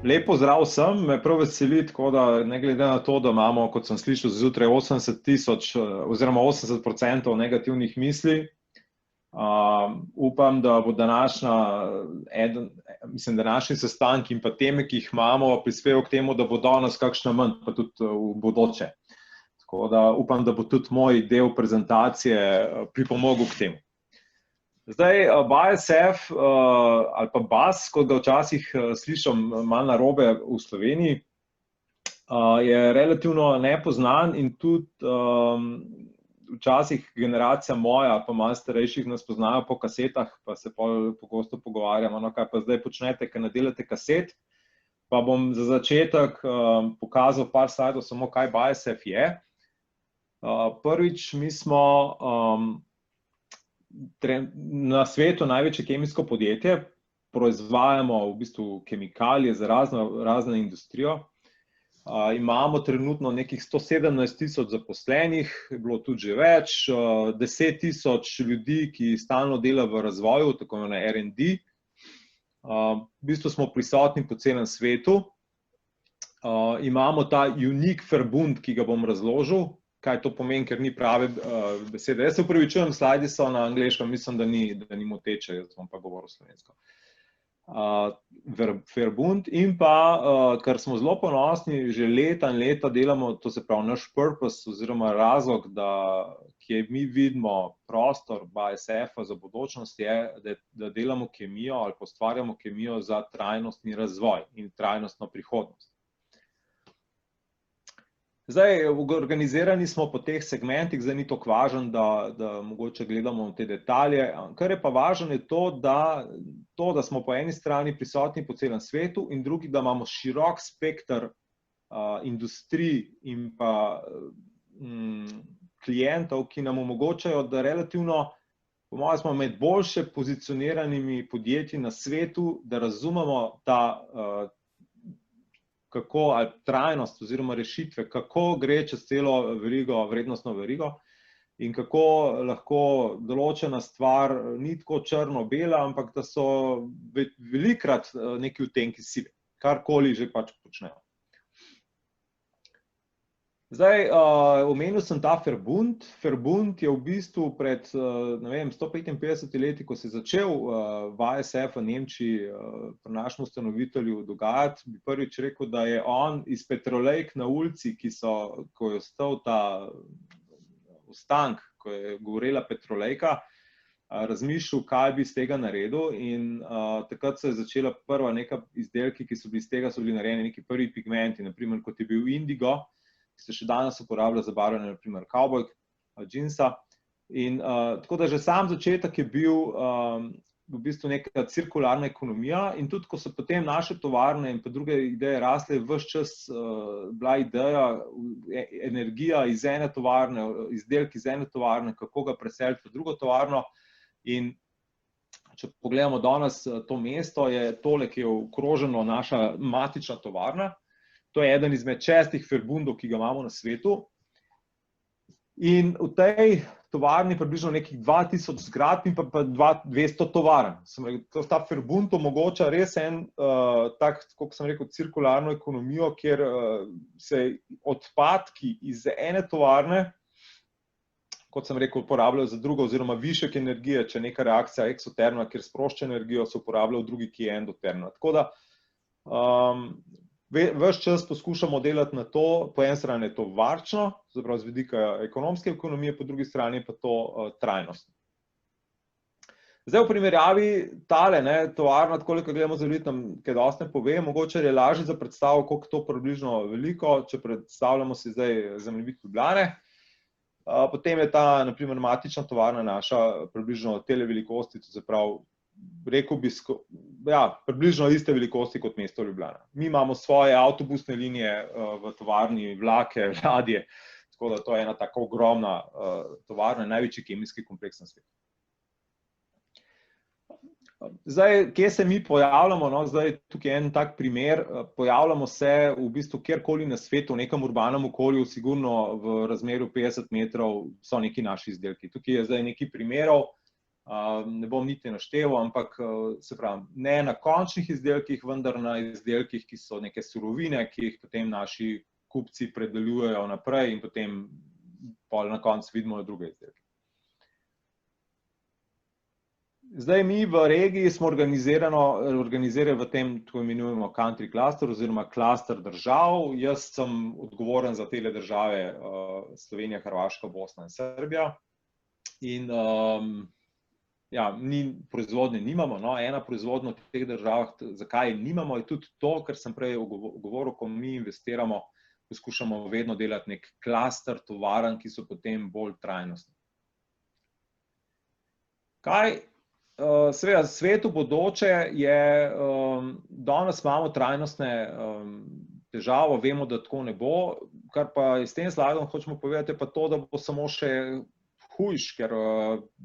Lep pozdrav vsem, me prav veseli, tako da ne glede na to, da imamo, kot sem slišal zjutraj, 80.000 oziroma 80% negativnih misli. Upam, da bo današnji sestanek in pa teme, ki jih imamo, prispeval k temu, da bo danes kakšna manj, pa tudi v bodoče. Tako da upam, da bo tudi moj del prezentacije pripomogel k temu. Zdaj, BASF ali pa BAS, kot ga včasih slišam malo narobe v Sloveniji, je relativno nepoznan in tudi včasih generacija moja ali pa malo starejših nas poznajo po kasetah, pa se pogosto pogovarjamo, no kaj pa zdaj počnete, ker ne delate kaset. Pa bom za začetek pokazal par slajdov samo, kaj BASF je. Prvič, mi smo na svetu največje kemijsko podjetje, proizvajamo v bistvu kemikalije za razno industrijo. Imamo trenutno nekih 117.000 zaposlenih, je bilo tudi že več, 10.000 ljudi, ki stalno dela v razvoju, tako imenovane R&D. V bistvu smo prisotni po celem svetu. Imamo ta unique verbund, ki ga bom razložil, kaj to pomeni, ker ni prave besede. Jaz se upravičujem, slajdi so na angleškem, mislim, da ni moteče, jaz bom pa govoril slovensko. Verbund in pa, kar smo zelo ponosni, že leta in leta delamo, to se pravi naš purpose oziroma razlog, kje mi vidimo prostor BASF-a za budućnost je, da delamo kemijo ali pa ustvarjamo kemijo za trajnostni razvoj in trajnostno prihodnost. Zdaj, organizirani smo po teh segmentih, zdaj ni tako važno, da mogoče gledamo te detalje. Kar je pa važno je to, da smo po eni strani prisotni po celem svetu in drugi, da imamo širok spekter industrij in pa klientov, ki nam omogočajo, da relativno, po mojem, smo med boljše pozicioniranimi podjetji na svetu, da razumemo kako, ali trajnost oziroma rešitve, kako gre čez celo verigo, vrednostno verigo in kako lahko določena stvar ni tako črno-bela, ampak da so velikokrat neki odtenki sive, karkoli že pač počnejo. Zdaj, omenil sem ta verbund. Verbund je v bistvu pred, ne vem, 155 leti, ko se je začel BASF v Nemčiji pri našem ustanovitelju dogajati, bi prvič rekel, da je on iz petrolejk na ulici, ko je ostal ta ostank, ko je gorela petrolejka, razmišljal, kaj bi iz tega naredil in takrat se je začela prva neka izdelki, ki so bili iz tega, so bili narejeni neki prvi pigmenti, naprimer kot je bil indigo, ki se še danes uporablja za barvanje, naprimer kavbojk, džinsa. In tako da že sam začetek je bil v bistvu neka cirkularna ekonomija in tudi, ko so potem naše tovarne in pa druge ideje rasle, ves čas bila ideja, energija iz ene tovarne, izdelki iz ene tovarne, kako ga preseliti v drugo tovarno. In če pogledamo danes to mesto, je tole, ki je okroženo naša matična tovarna. To je eden izmed 6 verbundov, ki ga imamo na svetu. In v tej tovarni približno nekih 2000 zgradb in pa 200 tovarn. Ta verbund omogoča res tak, kot sem rekel, cirkularno ekonomijo, kjer se odpadki iz ene tovarne, kot sem rekel, uporabljajo za drugo oziroma višek energije, če je neka reakcija eksotermna, kjer sprošča energijo, se uporablja v drugi, ki je endotermna. Tako da ves čas poskušamo delati na to, po eni strani je to varčno, zapravo z vidika ekonomske ekonomije, po drugi strani pa to trajnostno. Zdaj v primerjavi tale, tovarna, tako ko gledamo zemljevid, nam kaj dosti ne pove, mogoče je lažje za predstavo, koliko to približno veliko, če predstavljamo si zdaj zemljevid Ljubljane. Potem je ta, naprimer, matična tovarna naša približno tele velikosti, to se pravi, rekel bi, približno iste velikosti kot mesto Ljubljana. Mi imamo svoje avtobusne linije v tovarni, vlake, ladje, tako da to je ena tako ogromna tovarna, največji kemijski kompleks na svetu. Zdaj, kje se mi pojavljamo, no, zdaj tukaj je en tak primer, pojavljamo se v bistvu kjerkoli na svetu, v nekem urbanem okolju, sigurno v razmerju 50 metrov so neki naši izdelki. Tukaj je zdaj nekaj primerov, Ne bom niti našteval, ampak se pravi, ne na končnih izdelkih, vendar na izdelkih, ki so neke surovine, ki jih potem naši kupci predelujejo naprej in potem na koncu vidimo druge izdelke. Zdaj, mi v regiji smo organizirani v tem, tako imenujemo country cluster oziroma klaster držav. Jaz sem odgovoren za tele države Slovenija, Hrvaška, Bosna in Srbija. In ja, proizvodnje nimamo, no, ena proizvodnja v teh državah, zakaj nimamo, je tudi to, ker sem prej govoril, ko mi investiramo, poskušamo vedno delati nek klaster tovarn, ki so potem bolj trajnostni. Kaj? Seveda, svetu bodoče je, danes imamo trajnostne težave, vemo, da tako ne bo, kar pa s tem slajdom hočemo povedati, pa to, da bo samo še hujš, ker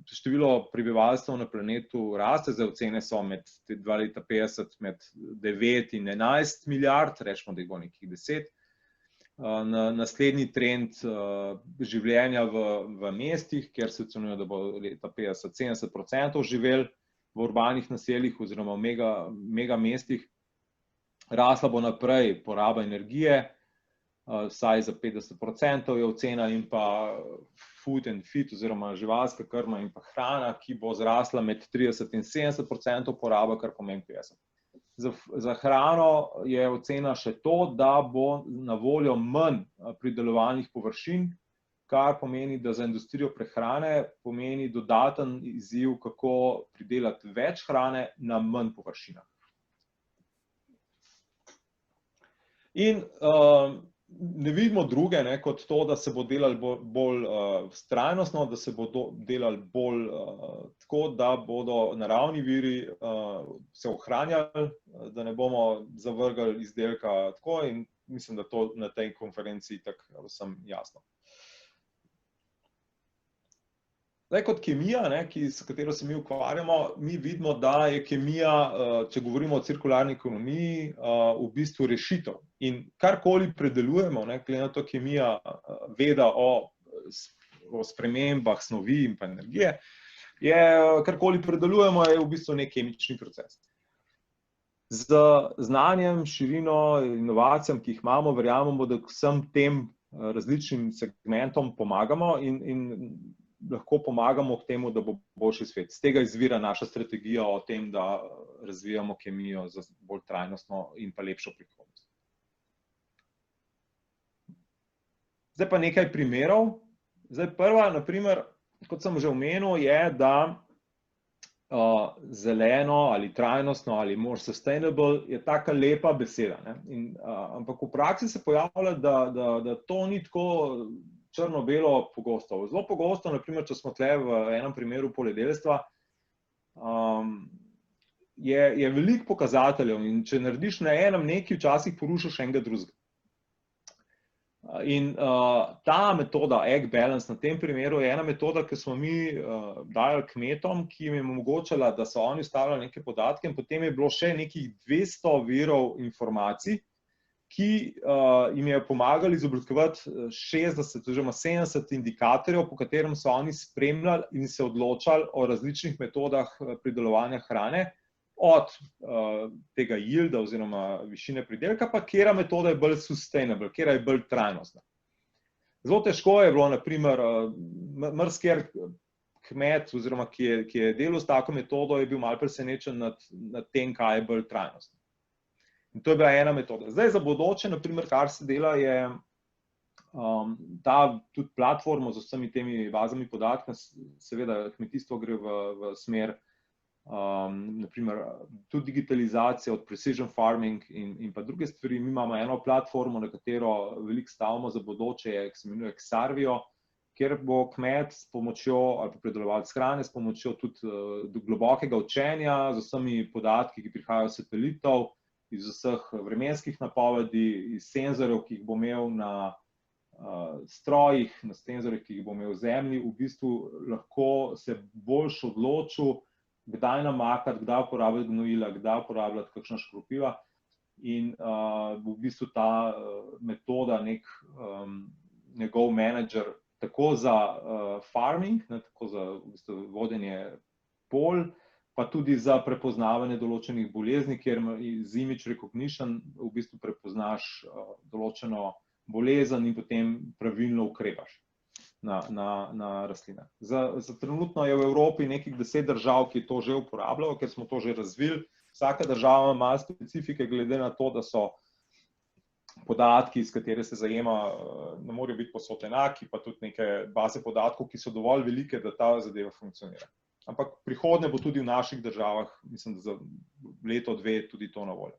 število prebivalstva na planetu raste, zdaj ocene so med 2050 med 9 in 11 milijard, rečemo, da jih bo nekih 10. Naslednji trend življenja v mestih, kjer se ocenjuje, da bo leta 50-70% živeli v urbanih naseljih oziroma v mega mestih. Rasla bo naprej poraba energije, vsaj za 50% je ocena, in pa food and feed oziroma živalska krma in pa hrana, ki bo zrasla med 30 in 70% poraba, kar pomeni 50%. Za hrano je ocena še to, da bo na voljo manj pridelovalnih površin, kar pomeni, da za industrijo prehrane pomeni dodaten izziv, kako pridelati več hrane na manj površinah. In ne vidimo druge, kot to, da se bo delali bolj trajnostno, da se bo delali bolj tako, da bodo naravni viri se ohranjali, da ne bomo zavrgli izdelka tako, in mislim, da to na tej konferenci tako vsem jasno. Zdaj, kot kemija, s katero se mi ukvarjamo, mi vidimo, da je kemija, če govorimo o cirkularni ekonomiji, v bistvu rešitev. In karkoli predelujemo, glede na to kemija veda o spremembah snovi in pa energije, karkoli predelujemo, je v bistvu nek kemični proces. Z znanjem, širino, inovacijam, ki jih imamo, verjamemo, da vsem tem različnim segmentom pomagamo in lahko pomagamo k temu, da bo boljši svet. Z tega izvira naša strategija o tem, da razvijamo kemijo za bolj trajnostno in pa lepšo prihodnost. Zdaj pa nekaj primerov. Zdaj prva, na primer, kot sem že omenil, je, da zeleno ali trajnostno ali more sustainable je taka lepa beseda. Ampak v praksi se pojavlja, da to ni tako črno-belo pogosto. Zelo pogosto, naprimer, če smo tle v enem primeru poljedelstva, je veliko pokazateljev, in če narediš na enem nekaj, včasih porušiš enega drugega. In ta metoda Ag Balance na tem primeru je ena metoda, ki smo mi dajali kmetom, ki jim je omogočala, da so oni vstavljali neke podatke, in potem je bilo še nekih 200 virov informacij, ki jim je pomagali izoblikovati 60 oziroma 70 indikatorjev, po katerem so oni spremljali in se odločali o različnih metodah pridelovanja hrane, od tega yielda oziroma višine pridelka, pa katera metoda je bolj sustainable, katera je bolj trajnostna. Zelo težko je bilo, na primer, marsikateri kmet oziroma ki je delal s tako metodo, je bil malo presenečen nad tem, kaj je bolj trajnostno. In to je bila ena metoda. Zdaj za bodoče, na primer, kar se dela, je ta tudi platforma z vsemi temi bazami podatkov, seveda kmetijstvo gre v smer, na primer, tudi digitalizacija od precision farming in pa druge stvari. Mi imamo eno platformo, na katero veliko stavimo za bodoče, ki se imenuje Xarvio, kjer bo kmet s pomočjo, ali pa pridelovalec hrane, s pomočjo tudi globokega učenja, z vsemi podatki, ki prihajajo s satelitov, iz vseh vremenskih napovedi, iz senzorjev, ki jih bo imel na strojih, na senzorjih, ki jih bo imel v zemlji, v bistvu lahko se boljš odločil, kdaj namakati, kdaj uporabljati gnojila, kdaj uporabljati kakšna škropiva, in v bistvu ta metoda njegov menedžer tako za farming, tako za vodenje polj, pa tudi za prepoznavanje določenih bolezni, kjer z image recognition v bistvu prepoznaš določeno bolezen in potem pravilno ukrepaš na rastlinah. Za trenutno je v Evropi nekih 10 držav, ki to že uporabljajo, ker smo to že razvili. Vsaka država ima malo specifike, glede na to, da so podatki, iz katere se zajema, ne morejo biti povsod enaki, pa tudi neke baze podatkov, ki so dovolj velike, da ta zadeva funkcionira. Ampak prihodnje bo tudi v naših državah, mislim, da za leto, dve, tudi to na voljo.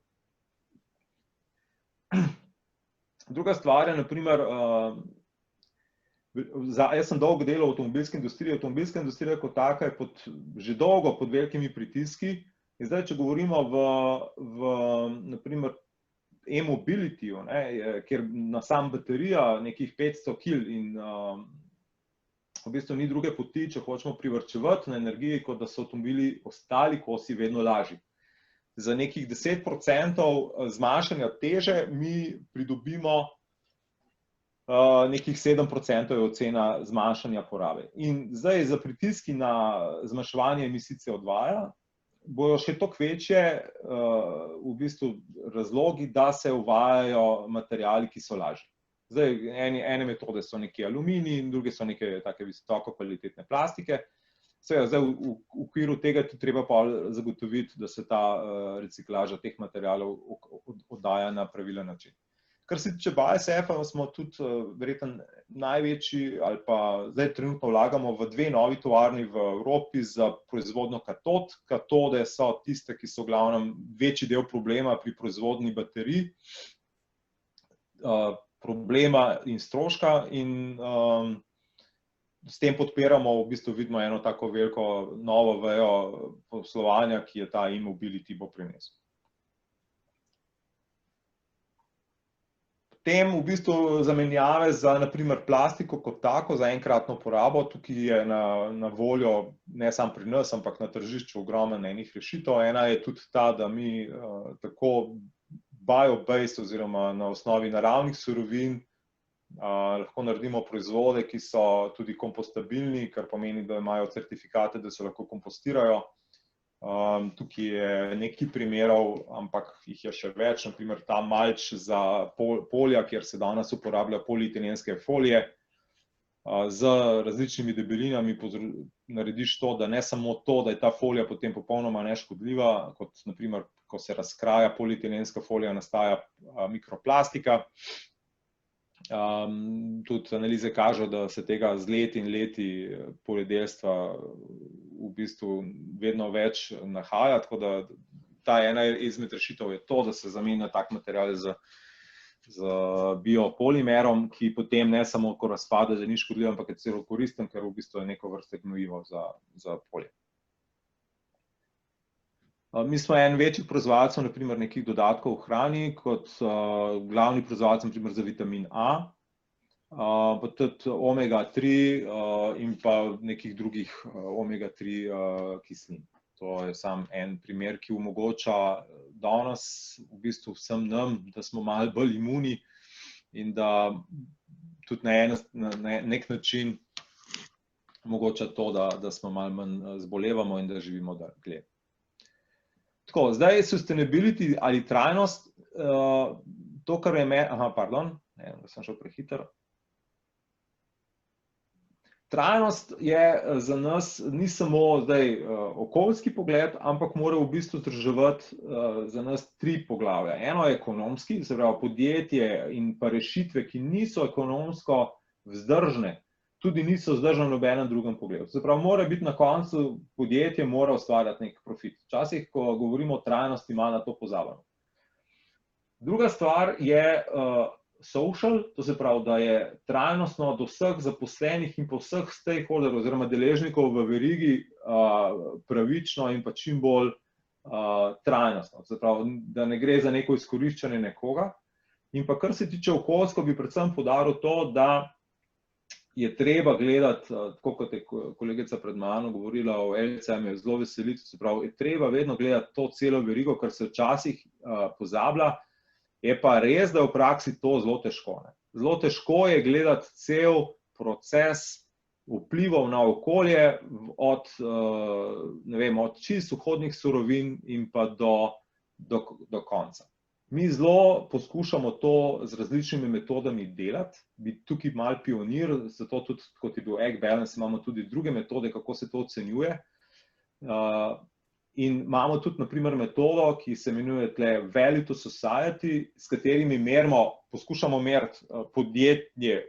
Druga stvar je, naprimer, jaz sem dolgo delal v avtomobilski industriji. Avtomobilska industrija kot taka je že dolgo pod velikimi pritiski. In zdaj, če govorimo v naprimer, e-mobilityju, kjer na sam baterija nekih 500 kil in v bistvu ni druge poti, če hočemo privarčevati na energiji, kot da so avtomobili ostali kosi vedno lažji. Za nekih 10% zmanjšanja teže mi pridobimo nekih 7% je ocena zmanjšanja porabe. In zdaj za pritiski na zmanjševanje emisij CO2 bojo še toliko večje v bistvu razlogi, da se uvajajo materiali, ki so lažji. Zdaj, ene metode so neki aluminij, druge so neke take visoko kvalitetne plastike. Zdaj v okviru tega je treba pa zagotoviti, da se ta reciklaža teh materialov oddaja na pravilen način. Kar se tiče BASF-a, smo tudi verjetno največji, ali pa zdaj trenutno vlagamo v 2 novi tovarni v Evropi za proizvodnjo katod. Katode so tiste, ki so v glavnem večji del problema pri proizvodnji baterij, problema in stroška, in s tem podpiramo, v bistvu vidimo eno tako veliko novo vejo poslovanja, ki je ta e-mobility bo prinesel. Potem v bistvu zamenjave za naprimer plastiko kot tako, za enkratno porabo. Tukaj je na voljo, ne samo pri nas, ampak na tržišču ogromno enih rešitev. Ena je tudi ta, da mi tako bio-based oziroma na osnovi naravnih surovin lahko naredimo proizvode, ki so tudi kompostabilni, kar pomeni, da imajo certifikate, da se lahko kompostirajo. Tukaj je nekaj primerov, ampak jih je še več, naprimer ta malč za polja, kjer se danes uporablja polietilenske folije. Z različnimi debelinami narediš to, da ne samo to, da je ta folija potem popolnoma neškodljiva, kot naprimer, ko se razkraja polietilenska folija, nastaja mikroplastika. Tudi analize kažejo, da se tega z leti in leti poljedelstva v bistvu vedno več nahaja, tako da ta ena izmed rešitev je to, da se zamenja tak material z biopolimerom, ki potem ne samo, ko razpade, da ni škodljiv, ampak je celo koristen, ker v bistvu je neko vrste gnojivo za polje. Mi smo en večjih proizvajalcev, naprimer nekih dodatkov v hrani, kot glavni proizvajalec, naprimer za vitamin A, pa tudi omega-3 in pa nekih drugih omega-3 kislin. To je samo en primer, ki omogoča danes v bistvu vsem nam, da smo malo bolj imuni in da tudi na nek način omogoča to, da smo malo manj zbolevamo in da živimo dlje. Tako, zdaj sustainability ali trajnost, to, kar je da sem šel prehiter. Trajnost je za nas, ni samo zdaj okoljski pogled, ampak mora v bistvu združevati za nas 3 poglavja. Eno je ekonomski, se pravi podjetje in pa rešitve, ki niso ekonomsko vzdržne, tudi niso vzdržne v nobenem drugem pogledu. Se pravi, mora biti na koncu podjetje, mora ustvarjati nek profit. Včasih, ko govorimo o trajnosti, malo na to pozabimo. Druga stvar je social, to se pravi, da je trajnostno do vseh zaposlenih in po vseh stakeholderjev oziroma deležnikov v verigi pravično in pa čim bolj trajnostno. Se pravi, da ne gre za neko izkoriščanje nekoga. In pa kar se tiče okoljsko, bi predvsem poudaril to, da je treba gledati, tako kot je kolegica pred mano govorila o LCM, je zelo veseliti, se pravi, je treba vedno gledati to celo verigo, kar se včasih pozablja, je pa res, da je v praksi to zelo težko. Zelo težko je gledati cel proces vplivov na okolje od čist vhodnih surovin in pa do konca. Mi zelo poskušamo to z različnimi metodami delati, bi tukaj malo pionir, zato tudi, kot je bil Ag Balance, imamo tudi druge metode, kako se to ocenjuje. In imamo tudi, naprimer, metodo, ki se imenuje Value to Society, s katerimi poskušamo meriti podjetje,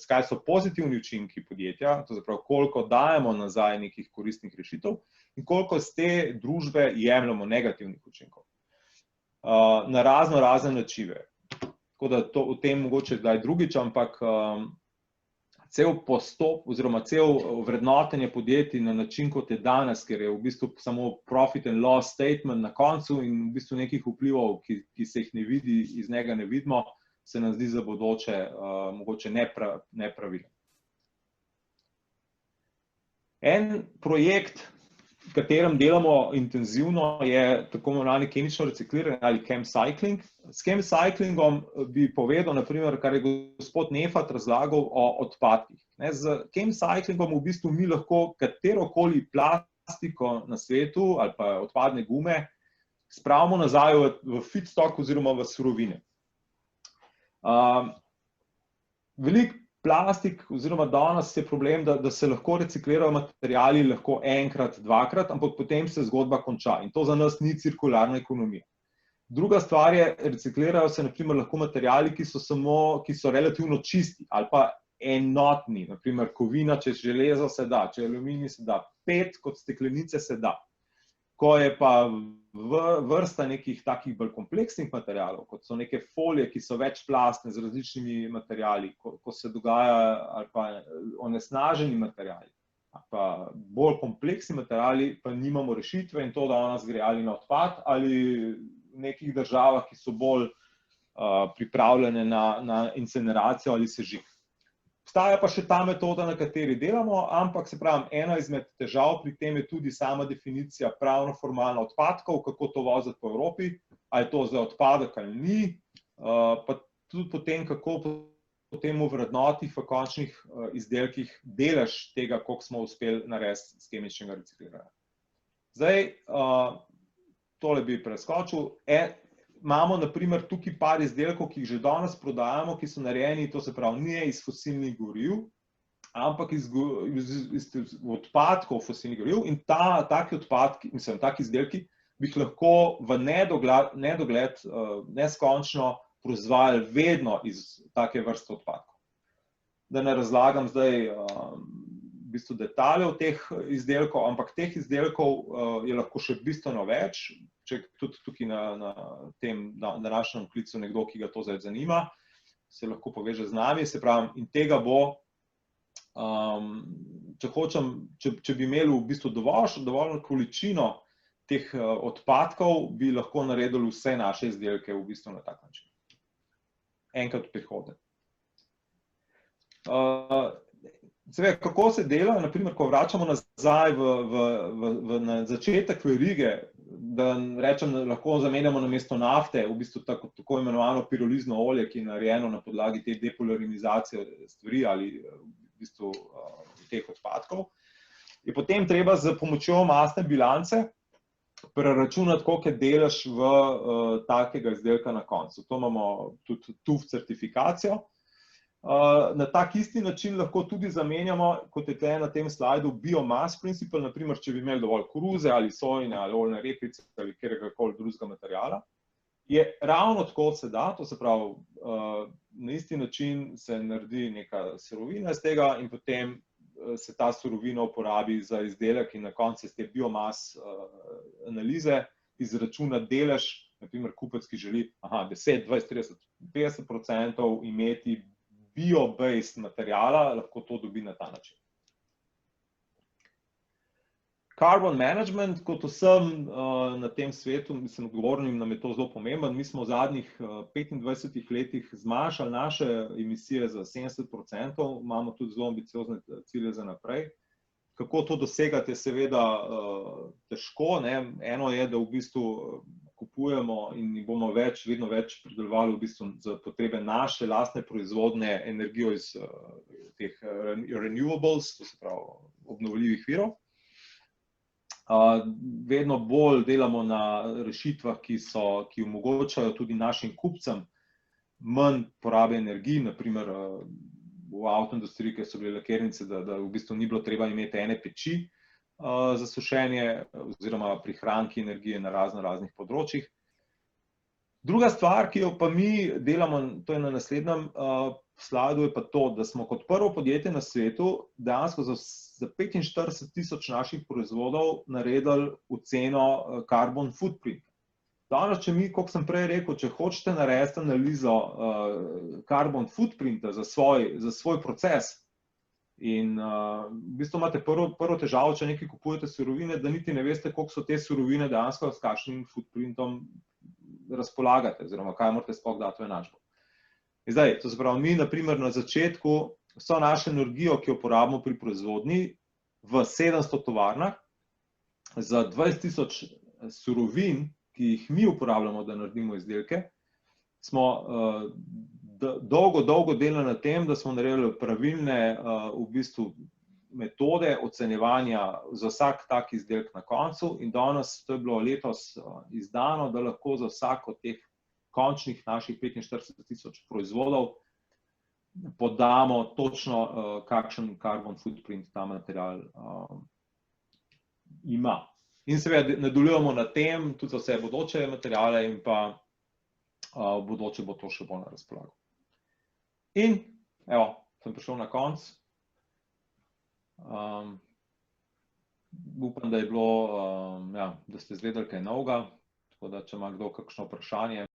kaj so pozitivni učinki podjetja, to se pravi, koliko dajemo nazaj nekih koristnih rešitev in koliko z te družbe jemljamo negativnih učinkov. Na razne načine. Tako da o tem mogoče kdaj drugič, ampak cel postop oziroma cel vrednotenje podjetij na način, kot je danes, ker je v bistvu samo profit and loss statement na koncu in v bistvu nekih vplivov, ki se jih ne vidi, iz njega ne vidimo, se nam zdi za bodoče mogoče nepravilen. En projekt, v katerem delamo intenzivno, je tako imenovani kemično recikliranje ali chemcycling. S chemcyclingom bi povedal, naprimer, kar je gospod Nefat razlagal o odpadkih. Z chemcyclingom v bistvu mi lahko katerokoli plastiko na svetu ali pa odpadne gume spravimo nazaj v feedstock oziroma v surovine. Veliko plastik oziroma danes je problem, da se lahko reciklirajo materiali lahko enkrat, dvakrat, ampak potem se zgodba konča in to za nas ni cirkularna ekonomija. Druga stvar je, reciklirajo se naprimer lahko materiali, ki so relativno čisti ali pa enotni, naprimer kovina, če železo se da, če aluminij se da, PET kot steklenice se da. Ko je pa vrsta nekih takih bolj kompleksnih materialov, kot so neke folije, ki so večplastne z različnimi materiali, ko se dogaja ali pa onesnaženi materiali, ali pa bolj kompleksni materiali, pa nimamo rešitve in to danes gre ali na odpad ali v nekih državah, ki so bolj pripravljene na incineracijo ali sežig. Obstaja pa še ta metoda, na kateri delamo, ampak se pravim, ena izmed težav pri tem je tudi sama definicija pravno-formalna odpadkov, kako to voziti po Evropi, ali je to za odpadek ali ni, pa tudi potem, kako potem v vrednotih v končnih izdelkih delež tega, koliko smo uspeli narediti s kemičnega recikliranja. Zdaj, tole bi preskočil. Imamo, naprimer, tukaj par izdelkov, ki jih že danes prodajamo, ki so narejeni, to se pravi, ne iz fosilnih goriv, ampak iz odpadkov fosilnih goriv in taki odpadki, taki izdelki bi jih lahko v nedogled neskončno proizvajali vedno iz take vrste odpadkov. Da ne razlagam zdaj v bistvu detaljev teh izdelkov, ampak teh izdelkov je lahko še bistveno več. Če tudi tukaj na tem današnjem klicu nekdo, ki ga to zdaj zanima, se lahko poveže z nami, se pravi, in tega bo, če bi imeli v bistvu dovolj količino teh odpadkov, bi lahko naredili vse naše izdelke v bistvu na tak način. Enkrat v prihodnje. Seveda, kako se dela, naprimer, ko vračamo nazaj na začetek verige, da rečem, da lahko zamenjamo namesto nafte, v bistvu tako imenovano pirolizno olje, ki je narejeno na podlagi te depolarizacije stvari ali v bistvu teh odpadkov, je potem treba z pomočjo masne bilance preračunati, koliko je delež v takega izdelka na koncu. To imamo tudi TÜV certifikacijo. Na tak isti način lahko tudi zamenjamo, kot je tukaj na tem slajdu, biomass principle, naprimer, če bi imeli dovolj koruze ali sojine ali oljne repice ali kateregakoli drugega materiala, je ravno tako se da, to se pravi, na isti način se naredi neka surovina iz tega in potem se ta surovina uporabi za izdelek in na koncu iz te biomass analize izračuna delež, naprimer kupec, ki želi 10, 20, 30, 50% imeti bio-based materijala, lahko to dobi na ta način. Carbon management, kot vsem na tem svetu, mislim, odgovornim nam je to zelo pomemben. Mi smo v zadnjih 25 letih zmanjšali naše emisije za 70%, imamo tudi zelo ambiciozne cilje za naprej. Kako to dosegati je seveda težko, ne? Eno je, da v bistvu kupujemo in bomo vedno več pridelovali v bistvu za potrebe naše lastne proizvodne energijo iz teh renewables, to se pravi obnovljivih virov. Vedno bolj delamo na rešitvah, ki omogočajo tudi našim kupcem manj porabe energije, naprimer v avtoindustriji, kjer so bile lakirnice, da v bistvu ni bilo treba imeti ene peči za sušenje oziroma prihranki energije na raznih področjih. Druga stvar, ki jo pa mi delamo, to je na naslednjem slajdu, je pa to, da smo kot prvo podjetje na svetu dejansko za 45.000 naših proizvodov naredili oceno carbon footprint. Danes, če mi, kot sem prej rekel, če hočete narediti analizo carbon footprinta za svoj proces, in v bistvu imate prvo težavo, če nekaj kupujete surovine, da niti ne veste, koliko so te surovine dejansko s kakšnim footprintom razpolagate, oziroma kaj morate sploh dati v enačbo. Zdaj, to se pravi, mi naprimer na začetku vso našo energijo, ki jo porabimo pri proizvodnji v 700 tovarnah, za 20.000 surovin, ki jih mi uporabljamo, da naredimo izdelke, smo dolgo delali na tem, da smo naredili pravilne v bistvu metode ocenjevanja za vsak tak izdelek na koncu in danes, to je bilo letos izdano, da lahko za vsak od teh končnih naših 45.000 proizvodov podamo točno, kakšen carbon footprint ta material ima. In seveda nadaljujemo na tem, tudi za vse bodoče materiale in pa bodoče bo to še bolj na razpolago. In, evo, sem prišel na konec. Upam, da je bilo, da ste izvedeli kaj novega, tako da, če ima kdo kakšno vprašanje.